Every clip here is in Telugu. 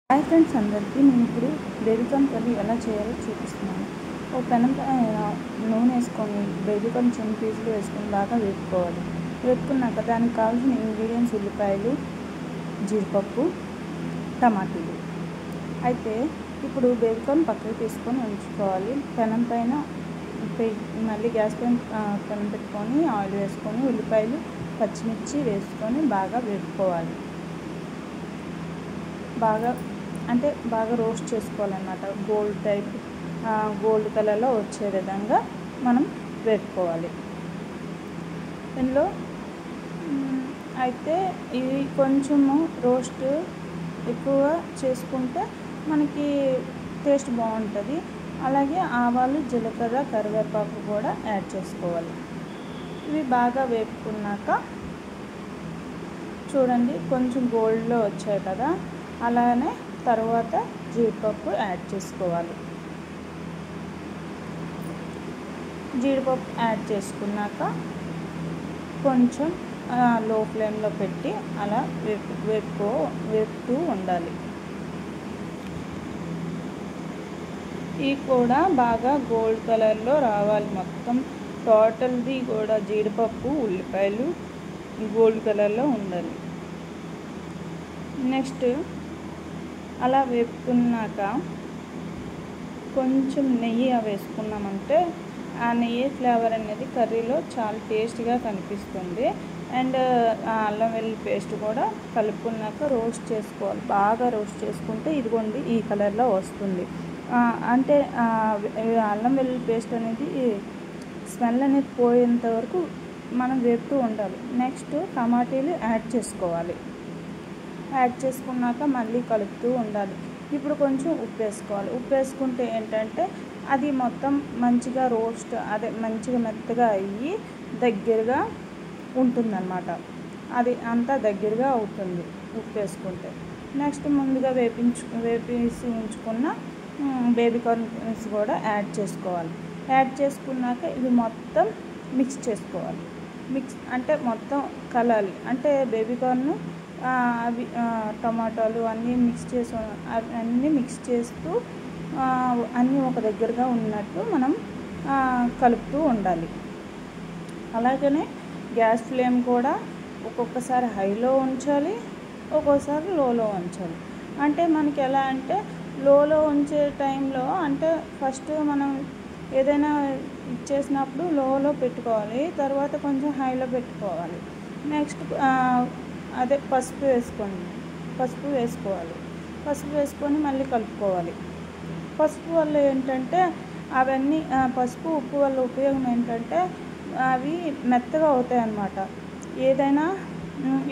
హాయ్ ఫ్రెండ్స్ అందరికీ నేను ఇప్పుడు బేబీకార్న్ కర్రీ ఎలా చేయాలో చూపిస్తున్నాను. ఒక పెనం పైన నూనె వేసుకొని బేబీకార్న్ చిన్న పీసులు వేసుకొని బాగా వేపుకోవాలి. వేపుకున్నాక దానికి కావాల్సిన ఇంగ్రీడియంట్స్ ఉల్లిపాయలు, జీడిపప్పు, టమాటీలు. అయితే ఇప్పుడు బేబీకార్న్ పక్కకు తీసుకొని ఉంచుకోవాలి. పెనం పైన మళ్ళీ గ్యాస్ పైన పెనం పెట్టుకొని ఆయిల్ వేసుకొని ఉల్లిపాయలు, పచ్చిమిర్చి వేసుకొని బాగా వేపుకోవాలి. బాగా రోస్ట్ చేసుకోవాలన్నమాట. గోల్డ్ కలర్లో వచ్చే విధంగా మనం వేపుకోవాలి. ఇందులో అయితే ఇది కొంచెము రోస్ట్ ఎక్కువ చేసుకుంటే మనకి టేస్ట్ బాగుంటుంది. అలాగే ఆవాలు, జీలకర్ర, కరివేపాకు కూడా యాడ్ చేసుకోవాలి. ఇవి బాగా వేపుకున్నాక చూడండి కొంచెం గోల్డ్లో వచ్చాయి కదా, అలానే తర్వాత జీడిపప్పు యాడ్ చేసుకోవాలి. జీడిపప్పు యాడ్ చేసుకున్నాక కొంచెం లో ఫ్లేమ్లో పెట్టి అలా వేపుతూ ఉండాలి. ఇవి కూడా బాగా గోల్డ్ కలర్లో రావాలి. మొత్తం టోటల్ది కూడా జీడిపప్పు, ఉల్లిపాయలు గోల్డ్ కలర్లో ఉండాలి. నెక్స్ట్ అలా వేపుకున్నాక కొంచెం నెయ్యి వేసుకున్నామంటే ఆ నెయ్యి ఫ్లేవర్ అనేది కర్రీలో చాలా టేస్ట్గా కనిపిస్తుంది. అండ్ అల్లం వెల్లుల్లి పేస్ట్ కూడా కలుపుకున్నాక రోస్ట్ చేసుకోవాలి. బాగా రోస్ట్ చేసుకుంటే ఇదిగోండి ఈ కలర్లో వస్తుంది. అంటే అల్లం వెల్లుల్లి పేస్ట్ అనేది స్మెల్ అనేది పోయేంత వరకు మనం వేపుతూ ఉండాలి. నెక్స్ట్ టమాటీలు యాడ్ చేసుకోవాలి. యాడ్ చేసుకున్నాక మళ్ళీ కలుపుతూ ఉండాలి. ఇప్పుడు కొంచెం ఉప్పు వేసుకోవాలి. ఉప్పు వేసుకుంటే ఏంటంటే అది మొత్తం మంచిగా మంచిగా మెత్తగా అయ్యి దగ్గరగా ఉంటుందన్నమాట. అది అంతా దగ్గరగా అవుతుంది ఉప్పు వేసుకుంటే. నెక్స్ట్ ముందుగా వేపేసి ఉంచుకున్న బేబీకార్న్స్ కూడా యాడ్ చేసుకోవాలి. యాడ్ చేసుకున్నాక ఇది మొత్తం మిక్స్ చేసుకోవాలి. అంటే మొత్తం కలాలి. అంటే బేబీకార్న్ అవి టమాటాలు అన్నీ మిక్స్ చేస్తూ అన్నీ ఒక దగ్గరగా ఉన్నట్టు మనం కలుపుతూ ఉండాలి. అలాగనే గ్యాస్ ఫ్లేమ్ కూడా ఒక్కొక్కసారి హైలో ఉంచాలి, ఒక్కోసారి లోలో ఉంచాలి. అంటే మనకి ఎలా అంటే లోలో ఉంచే టైంలో అంటే ఫస్ట్ మనం ఏదైనా ఇచ్చేసినప్పుడు లోలో పెట్టుకోవాలి, తర్వాత కొంచెం హైలో పెట్టుకోవాలి. నెక్స్ట్ పసుపు వేసుకోవాలి. పసుపు వేసుకొని మళ్ళీ కలుపుకోవాలి. పసుపు వల్ల ఏంటంటే అవన్నీ పసుపు ఉప్పు వల్ల ఉపయోగం ఏంటంటే అవి మెత్తగా అవుతాయి అన్నమాట. ఏదైనా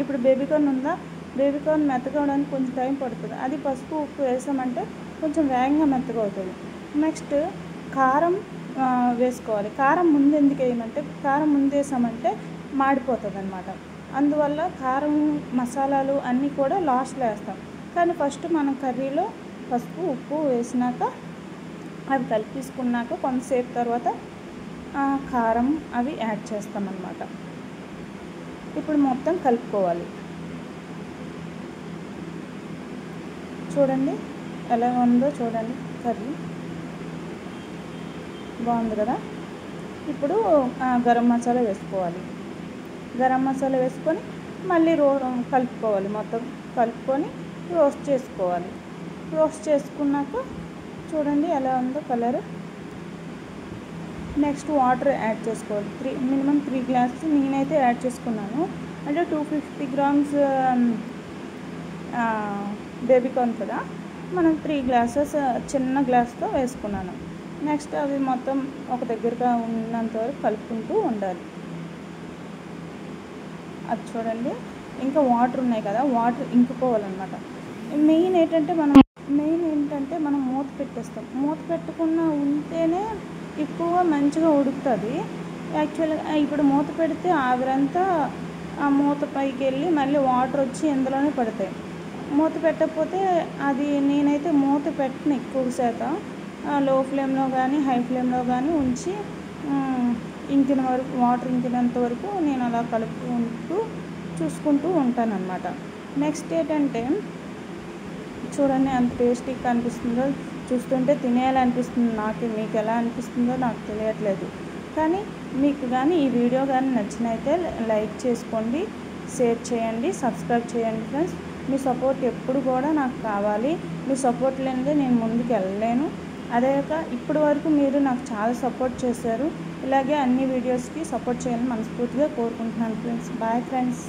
ఇప్పుడు బేబీకార్న్ ఉందా, బేబీకార్న్ మెత్తగా అవడానికి కొంచెం టైం పడుతుంది. అది పసుపు ఉప్పు వేసామంటే కొంచెం వేగంగా మెత్తగా అవుతుంది. నెక్స్ట్ కారం వేసుకోవాలి. కారం ముందు ఎందుకు వేయమంటే కారం ముందు వేసామంటే మాడిపోతుంది అన్నమాట. అందువల్ల కారం మసాలాలు అన్నీ కూడా లాస్ట్లో వేస్తాం. కానీ ఫస్ట్ మనం కర్రీలో పసుపు ఉప్పు వేసినాక అవి కలిపేసుకున్నాక కొంతసేపు తర్వాత కారం అవి యాడ్ చేస్తామన్నమాట. ఇప్పుడు మొత్తం కలుపుకోవాలి. చూడండి ఎలా ఉందో చూడండి, కర్రీ బాగుంది కదా. ఇప్పుడు గరం మసాలా వేసుకోవాలి. గరం మసాలా వేసుకొని మళ్ళీ కలుపుకోవాలి. మొత్తం కలుపుకొని రోస్ట్ చేసుకోవాలి. రోస్ట్ చేసుకున్నాక చూడండి ఎలా ఉందో కలర్. నెక్స్ట్ వాటర్ యాడ్ చేసుకోవాలి. మినిమం 3 గ్లాసెస్ నేనైతే యాడ్ చేసుకున్నాను. అంటే 250 గ్రామ్స్ బేబీకార్న్ కదా, మనం 3 గ్లాసెస్ చిన్న గ్లాస్తో వేసుకున్నాను. నెక్స్ట్ అవి మొత్తం ఒక దగ్గరగా ఉన్నంత వరకు కలుపుకుంటూ ఉండాలి. అది చూడండి ఇంకా వాటర్ ఉన్నాయి కదా, వాటర్ ఇంకిపోవాలన్నమాట. మెయిన్ ఏంటంటే మనం మూత పెట్టేస్తాం. మూత పెట్టకుండా ఉంటేనే ఎక్కువ మంచిగా ఉడుకుతుంది. యాక్చువల్గా ఇప్పుడు మూత పెడితే ఆవిరంతా ఆ మూత పైకి వెళ్ళి మళ్ళీ వాటర్ వచ్చి ఇందులోనే పడతాయి. మూత పెట్టకపోతే అది నేనైతే మూత పెట్టను. ఎక్కువ శాతం లో ఫ్లేమ్లో కానీ హై ఫ్లేమ్లో కానీ ఉంచి వాటర్ ఇంకినంత వరకు నేను అలా కలుపుకుంటూ చూసుకుంటూ ఉంటానన్నమాట. నెక్స్ట్ ఏంటంటే చూడండి ఎంత టేస్టీగా అనిపిస్తుందో, చూస్తుంటే తినేయాలనిపిస్తుంది. మీకు ఎలా అనిపిస్తుందో నాకు తెలియట్లేదు. కానీ మీకు కానీ ఈ వీడియో కానీ నచ్చినైతే లైక్ చేసుకోండి, షేర్ చేయండి, సబ్స్క్రైబ్ చేయండి ఫ్రెండ్స్. మీ సపోర్ట్ ఎప్పుడు కూడా నాకు కావాలి. మీ సపోర్ట్ లేనిదే నేను ముందుకు వెళ్ళలేను. అదేకాక ఇప్పటి వరకు మీరు నాకు చాలా సపోర్ట్ చేశారు. ఇలాగే అన్ని వీడియోస్కి సపోర్ట్ చేయాలని మనస్ఫూర్తిగా కోరుకుంటున్నాను ఫ్రెండ్స్. Bye friends.